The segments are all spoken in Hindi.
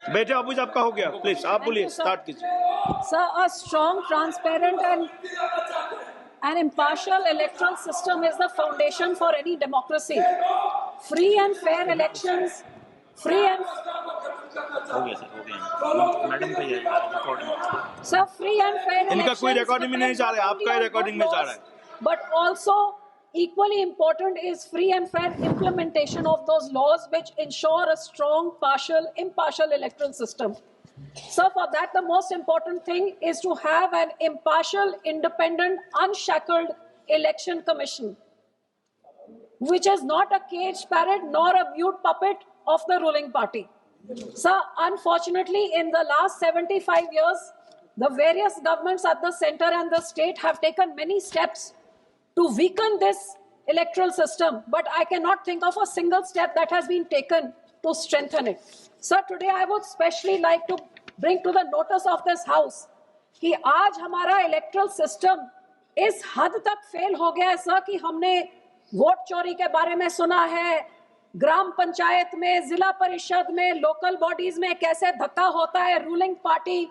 बेटे अबूज आपका हो गया, प्लीज आप बोलिए, स्टार्ट कीजिए। Sir, a strong, transparent and impartial electoral system is the foundation for any democracy. Free and fair elections, free and हो गया सर, हो गया मैडम का ये recording. sir, free and fair इनका elections कोई रिकॉर्डिंग में नहीं जा रहा है, आपका ही रिकॉर्डिंग में जा रहा है। But also equally important is free and fair implementation of those laws which ensure a strong, impartial electoral system. So for that, the most important thing is to have an impartial, independent, unshackled election commission, which is not a caged parrot nor a mute puppet of the ruling party. So unfortunately, in the last 75 years, the various governments at the center and the state have taken many steps to weaken this electoral system, but I cannot think of a single step that has been taken to strengthen it. Sir, today I would especially like to bring to the notice of this House कि आज हमारा इलेक्ट्रल सिस्टम इस हद तक फेल हो गया है सर कि हमने वोट चोरी के बारे में सुना है, ग्राम पंचायत में, जिला परिषद में, लोकल बॉडीज में कैसे धक्का होता है, रूलिंग पार्टी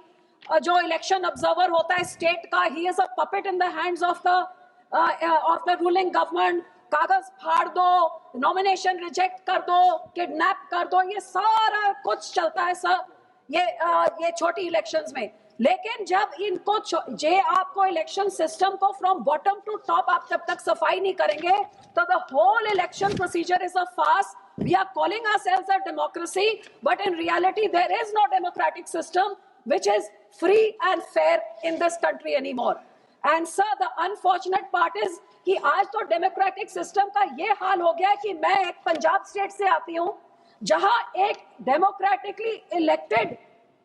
जो इलेक्शन ऑब्जर्वर होता है स्टेट का, he is a puppet in the hands of the ruling government, कागज फाड़ दो, नॉमिनेशन रिजेक्ट कर दो, किडनैप कर दो, ये सारा कुछ चलता है सर ये छोटी इलेक्शंस में। लेकिन जब इनको आपको इलेक्शन सिस्टम को फ्रॉम बॉटम टू टॉप आप जब तक सफाई नहीं करेंगे तो the whole election procedure is a farce. We are calling ourselves a democracy, but in reality there is no democratic system which is free and fair in this country anymore. And sir the unfortunate part is कि आज तो डेमोक्रेटिक सिस्टम का ये हाल हो गया है कि मैं एक पंजाब स्टेट से आती हूँ जहां एक डेमोक्रेटिकली इलेक्टेड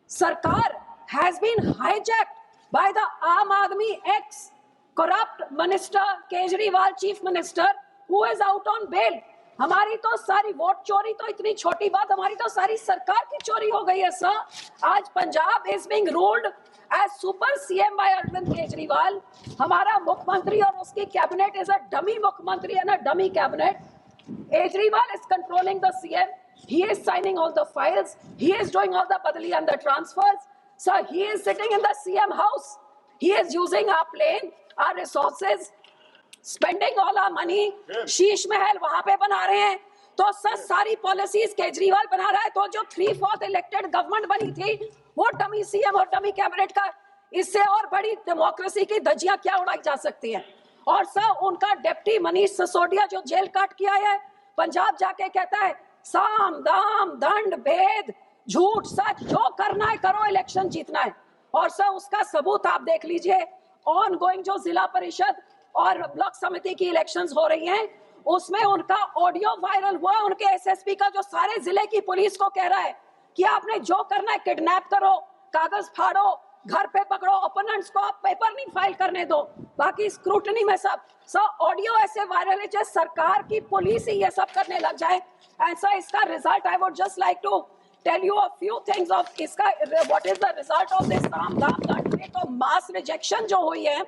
सरकार has been hijacked by the Aam Aadmi ex-corrupt minister Kejriwal, chief minister, who is out on bail. हमारी तो सारी वोट चोरी तो इतनी छोटी बात, हमारी तो सारी सरकार की चोरी हो गई है सर। आज Punjab is being ruled as super CM by Arvind Kejriwal. हमारा मुख्यमंत्री और उसकी कैबिनेट is a dummy मुख्यमंत्री and a dummy cabinet. Kejriwal is controlling the CM. He is signing all the files. He is doing all the badali and the transfers. So he is sitting in the CM house. He is using our plane, our resources, spending all our money. Sheesh Mahal वहां पे बना रहे हैं। तो सर सारी पॉलिसीज केजरीवाल बना रहा है। तो जो 3/4 इलेक्टेड गवर्नमेंट बनी थी वो डमी CM और डमी कैबिनेट का, इससे और बड़ी डेमोक्रेसी की धज्जियां क्या उड़ाई जा सकती हैं। और सर उनका डिप्टी मनीष सिसोदिया जो जेल काट किया है, पंजाब जाके कहता है साम दाम दंड भेद झूठ सच जो करना है करो, इलेक्शन जीतना है। और सर उसका सबूत आप देख लीजिए, ऑन गोइंग जो जिला परिषद और ब्लॉक समिति की इलेक्शंस हो रही हैं उसमें उनका ऑडियो वायरल हुआ, उनके SSP का जो सारे जिले की पुलिस को कह रहा है कि आपने जो करना है किडनैप करो, कागज फाड़ो, घर पे पकड़ो, ओपोनेंट्स को आप पेपर नहीं फाइल करने दो, बाकी स्क्रूटनी में सब। सर ऑडियो ऐसे वायरल है जैसे सरकार की पुलिस ही ये सब करने लग जाए। ऐसा इसका result I would just like to tell you a few things of इसका what is the result of this साम दाम दंड। तो मास रिजेक्शन जो हुई है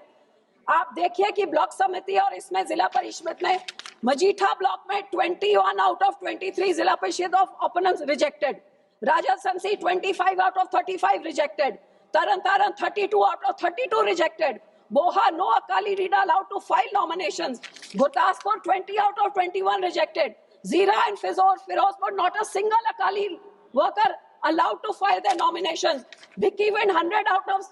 आप देखिए कि ब्लॉक समिति और इसमें जिला परिषद में मजीठा ब्लॉक में 21 out of 23 जिला परिषद of opponents rejected, Rajasthan 25 out of 35 rejected, Tarn Taran 32 out of 32 rejected, Boha no Akali leader allowed to file nominations, Gurdaspur 20 out of 21 rejected, Zira and Ferozepur not a single Akali worker allowed to file their nominations. Vicky win 100 out of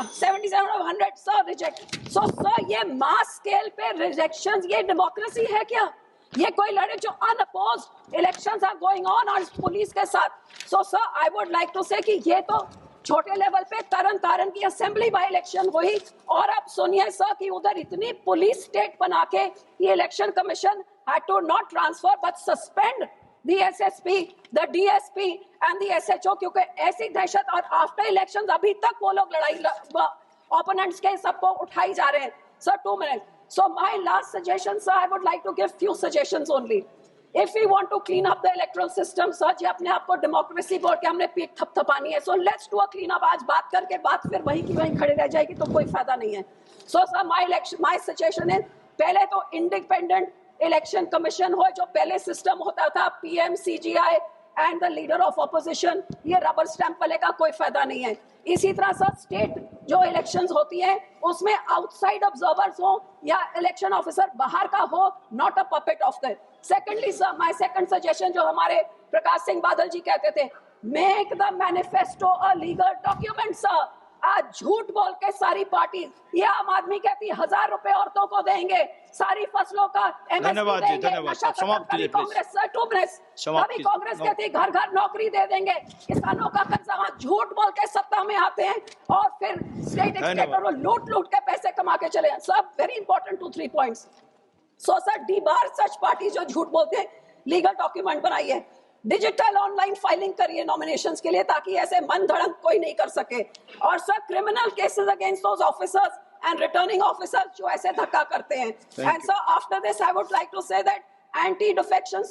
77 out of 100 sir reject. So sir ये mass scale पे rejections, ये democracy है क्या? ये कोई लड़े जो unopposed elections are going on और पुलिस के साथ। So sir I would like to say कि ये तो छोटे लेवल पे तरन तारण की असेंबली बाई इलेक्शन हुई और अब सुनिए सर कि उधर इतनी पुलिस स्टेट बना के ये election commission had to not transfer but suspend the SSP, the DSP and the SHO, क्योंकि ऐसी दहशत और आफ्टर इलेक्शंस अभी तक वो लोग लड़ाई ओपोनेंट्स के सबको उठाई जा रहे हैं। Sir 2 minutes. So my last suggestion, sir, I would like to give few suggestions only. If we want to clean up the electoral system, sir, जी अपने आप को डेमोक्रेसी बोल के हमने पीठ थपथपानी है, so let's do a clean up। आज बात करके बात फिर वहीं की वहीं खड़े रह जाएगी तो कोई फायदा नहीं है। So sir, my suggestion is पहले तो इंडिपेंडेंट इलेक्शन कमीशन हो जो पहले सिस्टम होता था, PM, CGI and the leader of opposition, ये रबर स्टैंप वाले का कोई फायदा नहीं है। इसी तरह सर स्टेट जो इलेक्शंस होती है उसमें आउटसाइड ऑब्जर्वर्स हो या इलेक्शन ऑफिसर बाहर का हो, not a puppet of that. Secondly sir, my second suggestion, जो हमारे प्रकाश सिंह बादल जी कहते थे, make the manifesto a legal document sir. आज झूठ बोल के सारी पार्टी, ये आम आदमी कहती 1000 रुपए औरतों को देंगे, सारी फसलों का MSP धन्यवाद जी, देंगे, धन्यवाद। नशा आप समाप्त खत्म, कीजिए, कभी प्लीज। कांग्रेस सर 2 मिनट्स, समाप्त कभी कीजिए। कांग्रेस कहती घर घर नौकरी दे देंगे, किसानों का कर्जा, झूठ बोल के सत्ता में आते हैं और फिर स्टेट एक्सपेक्टर वो लूट लूट के पैसे कमा के चले हैं। Sir very important 2-3 points. So sir debar such party जो झूठ बोलते हैं, लीगल डॉक्यूमेंट बनाइए, डिजिटल ऑनलाइन फाइलिंग करिए नॉमिनेशंस के लिए, ताकि ऐसे मन धड़क कोई नहीं कर सके। और sir criminal cases against those officers and returning officers जो ऐसे धक्का करते हैं। And sir after this I would like to say that anti defection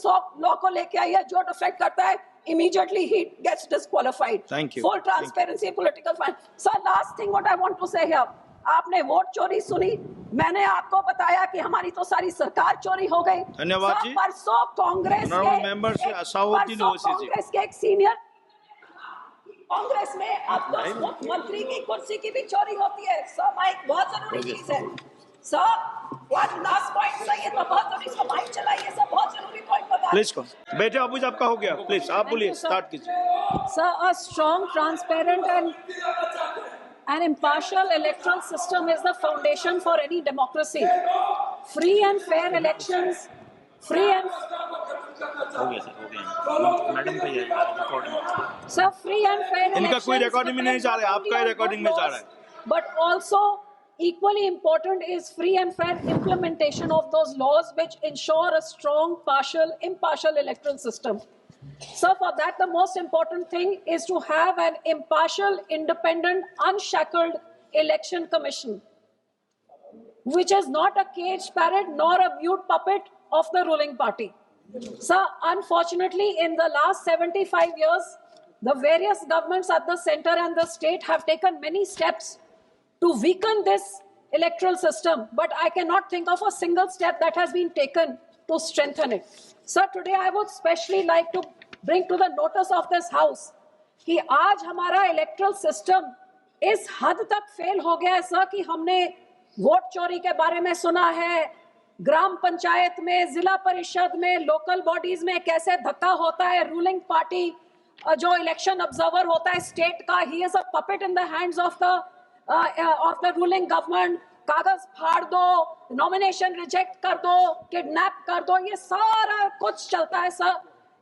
law को लेके आइए, जो डिफेक्ट करता है immediately he gets disqualified. Thank you. Full transparency, political fine. Sir, last thing what I want to say here, आपने वोट चोरी सुनी, मैंने आपको बताया कि हमारी तो सारी सरकार चोरी हो गई। धन्यवाद जी। परसों कांग्रेस के एक सीनियर, कांग्रेस में अब तो मुख्यमंत्री की कुर्सी की भी चोरी होती है। सर माइक बहुत जरूरी चीज है। Sir one last point, sir ये तो बहुत जरूरी, सर माइक चलाइए, सर बहुत जरूरी पॉइंट बता। प्लीज बेटे अबूज आपका हो गया, प्लीज आप बोलिए, स्टार्ट कीजिए। Sir, a strong, transparent and impartial electoral system is the foundation for any democracy. Free and fair elections, free and हो गया सर, हो गया मैडम का ये recording. sir, free and fair elections. इनका कोई रिकॉर्डिंग में नहीं जा रहा है, आपका ही रिकॉर्डिंग में जा रहा है। But also equally important is free and fair implementation of those laws which ensure a strong, impartial electoral system. So for that, the most important thing is to have an impartial, independent, unshackled election commission, which is not a caged parrot nor a mute puppet of the ruling party. So unfortunately, in the last 75 years, the various governments at the center and the state have taken many steps to weaken this electoral system, but I cannot think of a single step that has been taken to strengthen it. Sir, today I would especially like to bring to the notice of this house कि आज हमारा electoral system इस हद तक फेल हो गया है सर कि हमने वोट चोरी के बारे में सुना है, ग्राम पंचायत में, जिला परिषद में, लोकल बॉडीज में कैसे धक्का होता है, रूलिंग पार्टी जो इलेक्शन ऑब्जर्वर होता है स्टेट का, he is a puppet in the hands of the ruling government. कागज फाड़ दो, नॉमिनेशन रिजेक्ट कर दो, किडनैप कर दो, ये सारा कुछ चलता है सर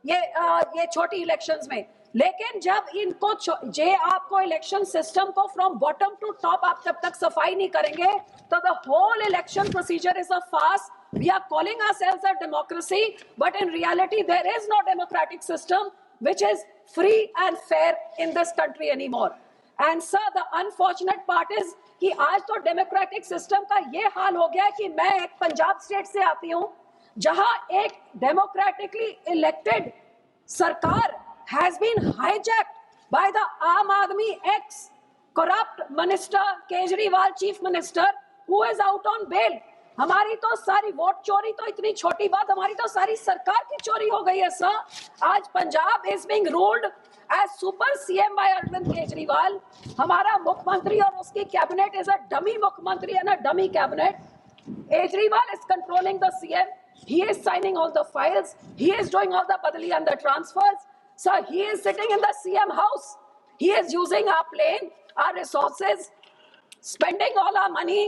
ये छोटी इलेक्शंस में। लेकिन जब इनको आपको इलेक्शन सिस्टम को फ्रॉम बॉटम टू टॉप आप जब तक सफाई नहीं करेंगे तो the whole election procedure is a farce. We are calling ourselves a democracy, but in reality there is no democratic system which is free and fair in this country anymore. And sir, the unfortunate part is कि आज तो डेमोक्रेटिक सिस्टम का ये हाल हो गया है कि मैं एक पंजाब स्टेट से आती हूँ जहां एक डेमोक्रेटिकली इलेक्टेड सरकार has been hijacked by the Aam Aadmi ex-corrupt minister Kejriwal, chief minister, who is out on bail. हमारी तो सारी वोट चोरी तो इतनी छोटी बात, हमारी तो सारी सरकार की चोरी हो गई है सर। आज Punjab is being ruled as super CM by Arvind Kejriwal. हमारा मुख्यमंत्री और उसकी कैबिनेट is a dummy मुख्यमंत्री and a dummy cabinet. Kejriwal is controlling the CM. He is signing all the files. He is doing all the badali and the transfers. Sir, he is sitting in the CM house. He is using our plane, our resources, spending all our money.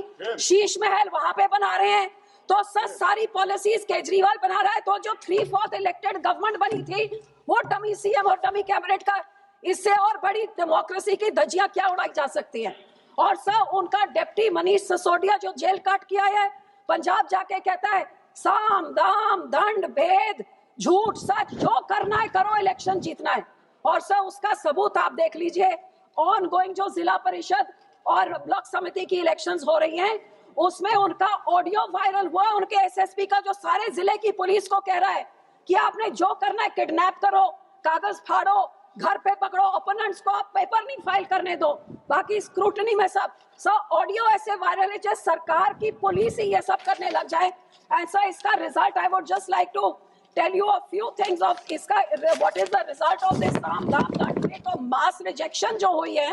Sheesh Mahal वहां पे बना रहे हैं। तो सर सारी पॉलिसीज केजरीवाल बना रहा है। तो जो 3/4 इलेक्टेड गवर्नमेंट बनी थी वो डमी सीएम और डमी कैबिनेट का, इससे और बड़ी डेमोक्रेसी की धज्जियां क्या उड़ाई जा सकती हैं। और सर उनका डिप्टी मनीष सिसोदिया जो जेल काट किया है, पंजाब जाके कहता है साम दाम दंड भेद झूठ सच जो करना है करो, इलेक्शन जीतना है। और सर उसका सबूत आप देख लीजिए, ऑन गोइंग जो जिला परिषद और ब्लॉक समिति की इलेक्शंस हो रही हैं उसमें उनका ऑडियो वायरल हुआ, उनके एसएसपी का जो सारे जिले की पुलिस को कह रहा है कि आपने जो करना है किडनैप करो, कागज फाड़ो, घर पे पकड़ो, ओपोनेंट्स को आप पेपर नहीं फाइल करने दो, बाकी स्क्रूटनी में सब। सर ऑडियो ऐसे वायरल है जैसे सरकार की पुलिस ही ये सब करने लग जाए। ऐसा इसका result I would just like to tell you a few things of इसका what is the result of this Ramdham घाटी तो mass rejection जो हुई है,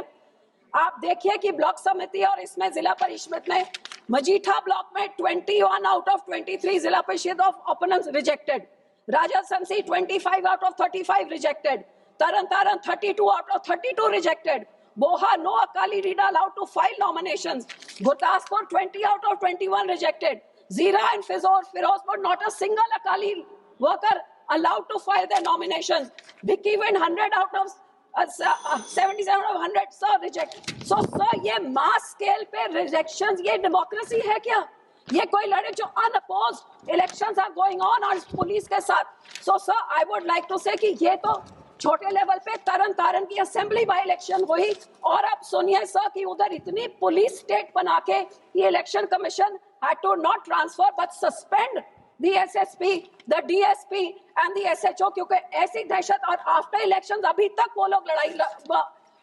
आप देखिए कि ब्लॉक समिति और इसमें जिला परिषद में मजीठा ब्लॉक में 21 out of 23 जिला परिषद of opponents rejected, Rajasthansi 25 out of 35 rejected, Taran Taran 32 out of 32 rejected, Boha no Akali leader allowed to file nominations, Gurdaspur 20 out of 21 rejected, Zira and Firozpur not a single Akali worker allowed to file their nominations, Bhikiwin 100 out of 77 out of 100 sir reject. So sir ये mass scale पे rejections ये democracy है क्या? ये कोई लड़े जो unopposed elections are going on और पुलिस के साथ. So sir I would like to say कि ये तो छोटे लेवल पे तरन तारन की असेंबली बाय इलेक्शन हुई और अब सुनिए सर कि उधर इतनी पुलिस स्टेट बना के ये election commission had to not transfer but suspend the SSP, the DSP and the SHO क्योंकि ऐसी दहशत और आफ्टर इलेक्शन अभी तक वो लोग लड़ाई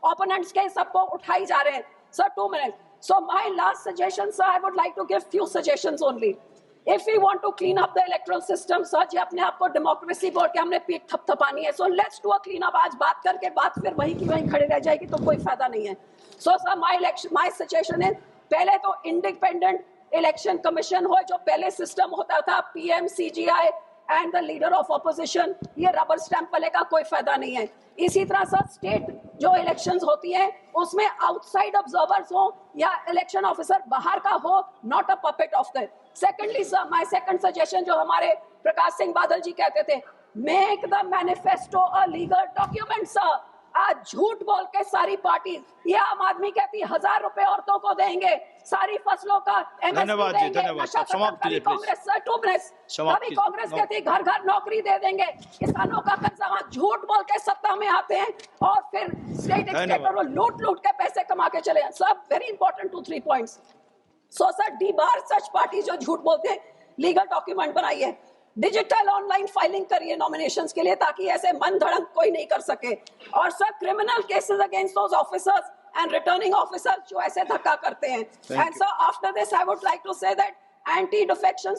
ओपोनेंट्स के सबको उठाई जा रहे हैं. Sir 2 minutes. So my last suggestion sir I would like to give few suggestions only. If we want to clean up the electoral system, sir जी अपने आप को डेमोक्रेसी बोल के हमने पीठ थपथपानी है. So let's do a clean up. आज बात करके बात फिर वहीं की वहीं खड़ी रह जाएगी तो कोई फायदा नहीं है. So sir my suggestion है पहले तो इंडिपेंडेंट इलेक्शन कमीशन हो जो पहले सिस्टम होता था PM, CGI and the leader of opposition, ये रबर स्टैंप वाले का कोई फायदा नहीं है. इसी तरह सर स्टेट जो इलेक्शंस होती हैं उसमें आउटसाइड ऑब्जर्वर्स हो या इलेक्शन ऑफिसर बाहर का हो, not a puppet of that. Secondly sir my second suggestion जो हमारे प्रकाश सिंह बादल जी कहते थे, make the manifesto a legal document sir. आज झूठ बोल के सारी पार्टी, ये आम आदमी कहती 1000 रुपए औरतों को देंगे, सारी फसलों का धन्यवाद जी, धन्यवाद. समाप्त कीजिए कांग्रेस सर 2 minutes. कभी कांग्रेस कहती घर घर नौकरी दे देंगे, किसानों का कर्जा, झूठ बोल के सत्ता में आते हैं और फिर स्टेट एक्सपेक्टर वो लूट के पैसे कमा के चले. Sir very important 2-3 points. So sir debar such party जो झूठ बोलते हैं, लीगल डॉक्यूमेंट बनाइए, डिजिटल ऑनलाइन फाइलिंग करिए नॉमिनेशंस के लिए ताकि ऐसे मन धड़क कोई नहीं कर सके. और sir criminal cases against those officers and returning officers जो ऐसे धक्का करते हैं. And sir after this I would like to say that anti defection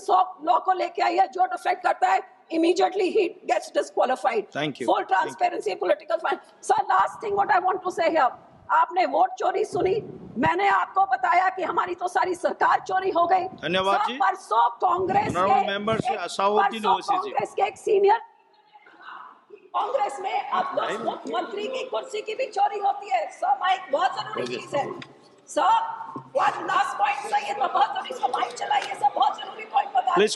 law को लेके आइए, जो डिफेक्ट करता है immediately he gets disqualified. Thank you. Full transparency, political fine. Sir, last thing what I want to say here. आपने वोट चोरी सुनी, मैंने आपको बताया कि हमारी तो सारी सरकार चोरी हो गई. धन्यवाद जी. परसों कांग्रेस के एक सीनियर कांग्रेस में अब तो मुख्यमंत्री की कुर्सी की भी चोरी होती है. सर माइक बहुत जरूरी चीज है. सर वन लास्ट पॉइंट, ये तो बहुत जरूरी, माइक चलाइए सर, बहुत जरूरी पॉइंट बता. प्लीज